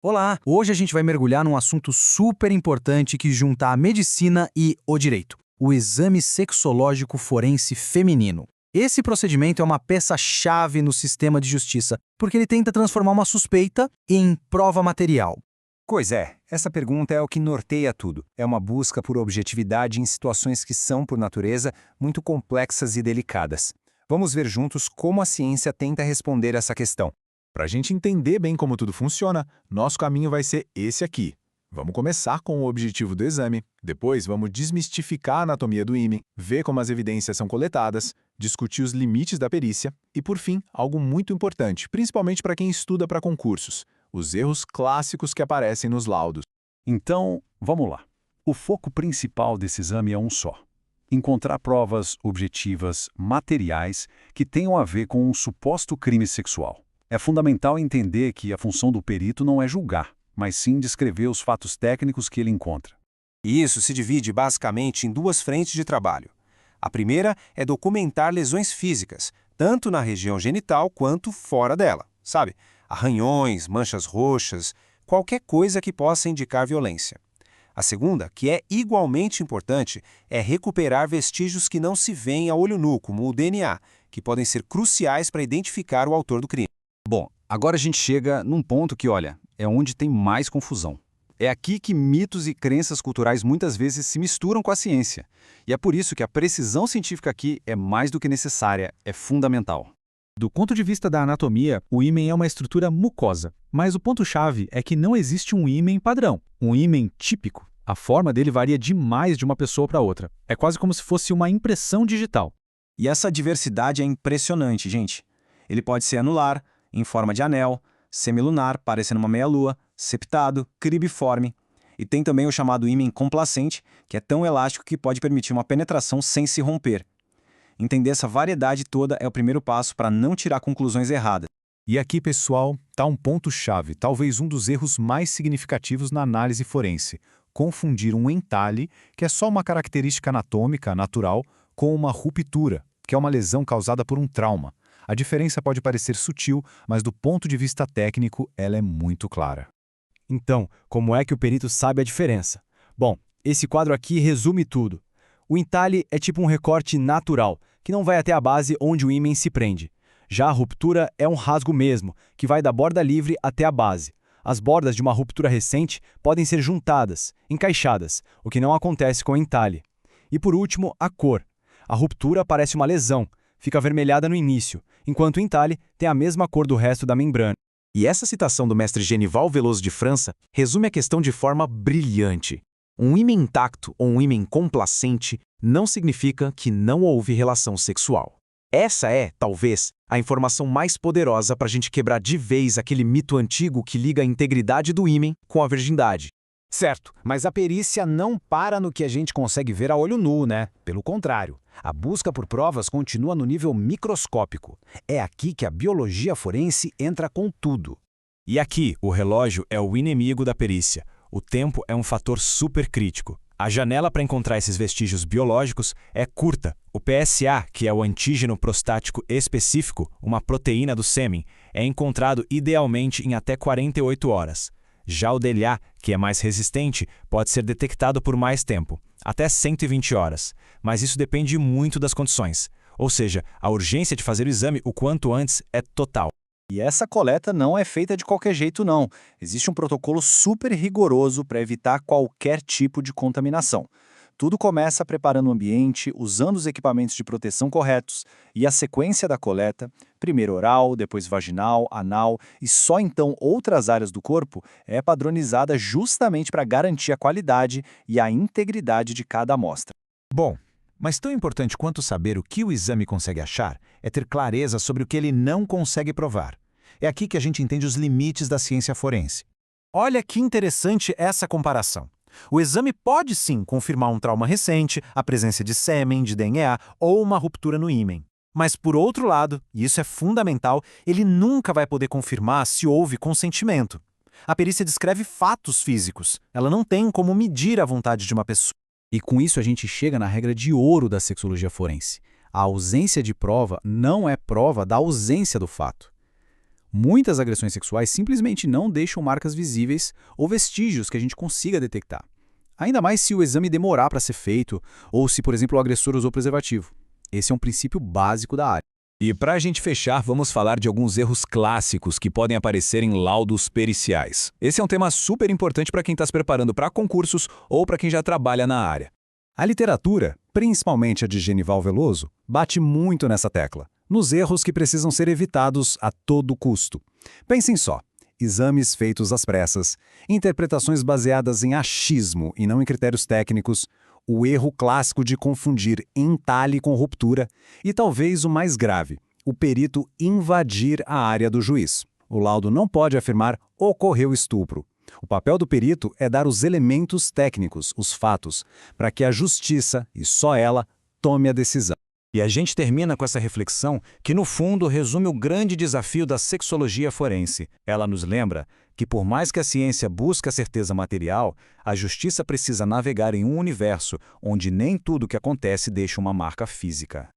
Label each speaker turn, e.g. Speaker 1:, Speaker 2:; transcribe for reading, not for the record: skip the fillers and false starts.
Speaker 1: Olá! Hoje a gente vai mergulhar num assunto super importante que junta a medicina e o direito: o exame sexológico forense feminino. Esse procedimento é uma peça-chave no sistema de justiça, porque ele tenta transformar uma suspeita em prova material.
Speaker 2: Pois é, essa pergunta é o que norteia tudo. É uma busca por objetividade em situações que são, por natureza, muito complexas e delicadas. Vamos ver juntos como a ciência tenta responder essa questão.
Speaker 3: Para a gente entender bem como tudo funciona, nosso caminho vai ser esse aqui. Vamos começar com o objetivo do exame, depois vamos desmistificar a anatomia do ímen, ver como as evidências são coletadas, discutir os limites da perícia e, por fim, algo muito importante, principalmente para quem estuda para concursos: os erros clássicos que aparecem nos laudos.
Speaker 4: Então, vamos lá. O foco principal desse exame é um só: encontrar provas objetivas, materiais, que tenham a ver com um suposto crime sexual. É fundamental entender que a função do perito não é julgar, mas sim descrever os fatos técnicos que ele encontra.
Speaker 2: E isso se divide basicamente em duas frentes de trabalho. A primeira é documentar lesões físicas, tanto na região genital quanto fora dela, sabe? Arranhões, manchas roxas, qualquer coisa que possa indicar violência. A segunda, que é igualmente importante, é recuperar vestígios que não se veem a olho nu, como o DNA, que podem ser cruciais para identificar o autor do crime.
Speaker 5: Bom, agora a gente chega num ponto que, olha, é onde tem mais confusão. É aqui que mitos e crenças culturais muitas vezes se misturam com a ciência. E é por isso que a precisão científica aqui é mais do que necessária, é fundamental.
Speaker 6: Do ponto de vista da anatomia, o ímen é uma estrutura mucosa, mas o ponto-chave é que não existe um ímen padrão, um ímen típico. A forma dele varia demais de uma pessoa para outra. É quase como se fosse uma impressão digital.
Speaker 7: E essa diversidade é impressionante, gente. Ele pode ser anular, em forma de anel, semilunar, parecendo uma meia-lua, septado, cribiforme. E tem também o chamado ímen complacente, que é tão elástico que pode permitir uma penetração sem se romper. Entender essa variedade toda é o primeiro passo para não tirar conclusões erradas.
Speaker 3: E aqui, pessoal, está um ponto-chave, talvez um dos erros mais significativos na análise forense: confundir um entalhe, que é só uma característica anatômica natural, com uma ruptura, que é uma lesão causada por um trauma. A diferença pode parecer sutil, mas do ponto de vista técnico, ela é muito clara.
Speaker 8: Então, como é que o perito sabe a diferença? Bom, esse quadro aqui resume tudo. O entalhe é tipo um recorte natural, que não vai até a base onde o ímen se prende. Já a ruptura é um rasgo mesmo, que vai da borda livre até a base. As bordas de uma ruptura recente podem ser juntadas, encaixadas, o que não acontece com o entalhe. E por último, a cor. A ruptura parece uma lesão, fica avermelhada no início, enquanto o entalhe tem a mesma cor do resto da membrana.
Speaker 9: E essa citação do mestre Genival Veloso de França resume a questão de forma brilhante. Um ímen intacto ou um ímen complacente não significa que não houve relação sexual. Essa é, talvez, a informação mais poderosa para a gente quebrar de vez aquele mito antigo que liga a integridade do ímen com a virgindade.
Speaker 2: Certo, mas a perícia não para no que a gente consegue ver a olho nu, né? Pelo contrário, a busca por provas continua no nível microscópico. É aqui que a biologia forense entra com tudo.
Speaker 7: E aqui, o relógio é o inimigo da perícia. O tempo é um fator super crítico. A janela para encontrar esses vestígios biológicos é curta. O PSA, que é o antígeno prostático específico, uma proteína do sêmen, é encontrado idealmente em até 48 horas. Já o DLA, que é mais resistente, pode ser detectado por mais tempo, até 120 horas. Mas isso depende muito das condições. Ou seja, a urgência de fazer o exame o quanto antes é total. E essa coleta não é feita de qualquer jeito, não. Existe um protocolo super rigoroso para evitar qualquer tipo de contaminação. Tudo começa preparando o ambiente, usando os equipamentos de proteção corretos, e a sequência da coleta, primeiro oral, depois vaginal, anal e só então outras áreas do corpo, é padronizada justamente para garantir a qualidade e a integridade de cada amostra.
Speaker 3: Bom, mas tão importante quanto saber o que o exame consegue achar é ter clareza sobre o que ele não consegue provar. É aqui que a gente entende os limites da ciência forense.
Speaker 1: Olha que interessante essa comparação. O exame pode sim confirmar um trauma recente, a presença de sêmen, de DNA ou uma ruptura no ímen. Mas por outro lado, e isso é fundamental, ele nunca vai poder confirmar se houve consentimento. A perícia descreve fatos físicos. Ela não tem como medir a vontade de uma pessoa.
Speaker 6: E com isso a gente chega na regra de ouro da sexologia forense. A ausência de prova não é prova da ausência do fato. Muitas agressões sexuais simplesmente não deixam marcas visíveis ou vestígios que a gente consiga detectar. Ainda mais se o exame demorar para ser feito ou se, por exemplo, o agressor usou preservativo. Esse é um princípio básico da área.
Speaker 10: E para a gente fechar, vamos falar de alguns erros clássicos que podem aparecer em laudos periciais. Esse é um tema super importante para quem está se preparando para concursos ou para quem já trabalha na área.
Speaker 2: A literatura, principalmente a de Genival Veloso, bate muito nessa tecla, nos erros que precisam ser evitados a todo custo. Pensem só: exames feitos às pressas, interpretações baseadas em achismo e não em critérios técnicos, o erro clássico de confundir entalhe com ruptura e talvez o mais grave, o perito invadir a área do juiz. O laudo não pode afirmar ocorreu estupro. O papel do perito é dar os elementos técnicos, os fatos, para que a justiça, e só ela, tome a decisão.
Speaker 1: E a gente termina com essa reflexão que, no fundo, resume o grande desafio da sexologia forense. Ela nos lembra que, por mais que a ciência busque a certeza material, a justiça precisa navegar em um universo onde nem tudo que acontece deixa uma marca física.